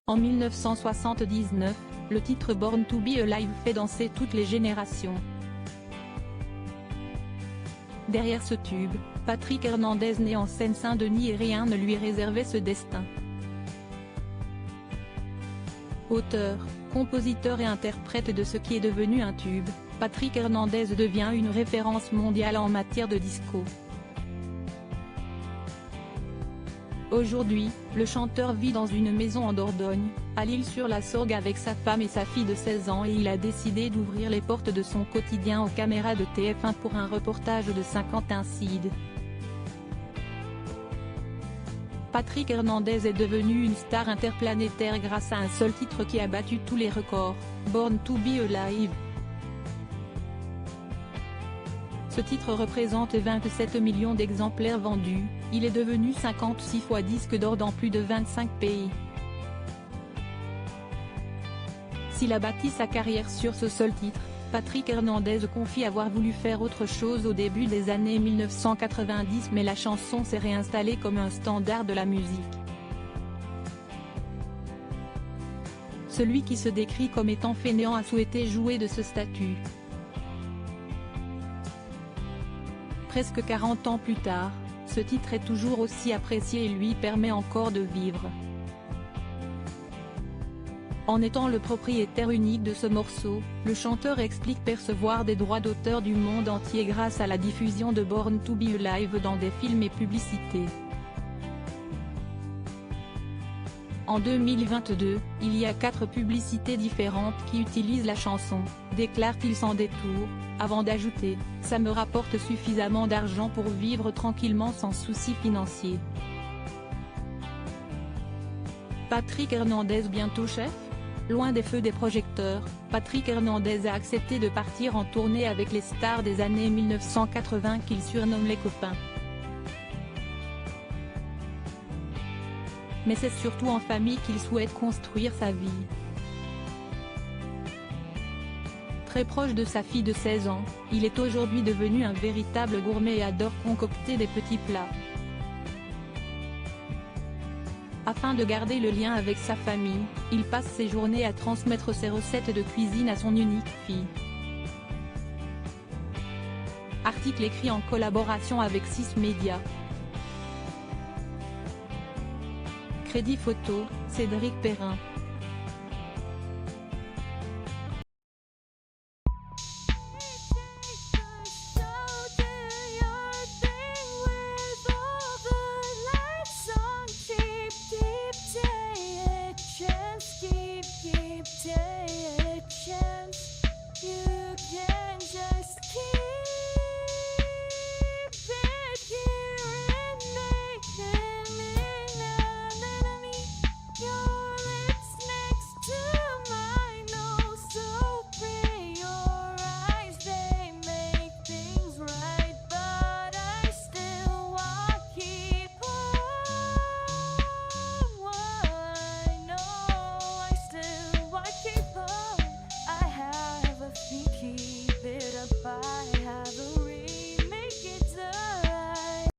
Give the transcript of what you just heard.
En 1979, le titre Born to Be Alive fait danser toutes les générations. Derrière ce tube, Patrick Hernandez naît en Seine-Saint-Denis et rien ne lui réservait ce destin. Auteur, compositeur et interprète de ce qui est devenu un tube, Patrick Hernandez devient une référence mondiale en matière de disco. Aujourd'hui, le chanteur vit dans une maison en Dordogne, à l'Isle-sur-la-Sorgue avec sa femme et sa fille de 16 ans et il a décidé d'ouvrir les portes de son quotidien aux caméras de TF1 pour un reportage de 51 Seed. Patrick Hernandez est devenu une star interplanétaire grâce à un seul titre qui a battu tous les records, Born to Be Alive. Ce titre représente 27 millions d'exemplaires vendus, il est devenu 56 fois disque d'or dans plus de 25 pays. S'il a bâti sa carrière sur ce seul titre, Patrick Hernandez confie avoir voulu faire autre chose au début des années 1990 mais la chanson s'est réinstallée comme un standard de la musique. Celui qui se décrit comme étant fainéant a souhaité jouer de ce statut. Presque 40 ans plus tard, ce titre est toujours aussi apprécié et lui permet encore de vivre. En étant le propriétaire unique de ce morceau, le chanteur explique percevoir des droits d'auteur du monde entier grâce à la diffusion de Born to Be Alive dans des films et publicités. En 2022, il y a 4 publicités différentes qui utilisent la chanson, déclare-t-il sans détour, avant d'ajouter « Ça me rapporte suffisamment d'argent pour vivre tranquillement sans soucis financiers ». Patrick Hernandez bientôt chef ? Loin des feux des projecteurs, Patrick Hernandez a accepté de partir en tournée avec les stars des années 1980 qu'il surnomme les copains. Mais c'est surtout en famille qu'il souhaite construire sa vie. Très proche de sa fille de 16 ans, il est aujourd'hui devenu un véritable gourmet et adore concocter des petits plats. Afin de garder le lien avec sa famille, il passe ses journées à transmettre ses recettes de cuisine à son unique fille. Article écrit en collaboration avec 6 Médias. Crédit photo, Cédric Perrin.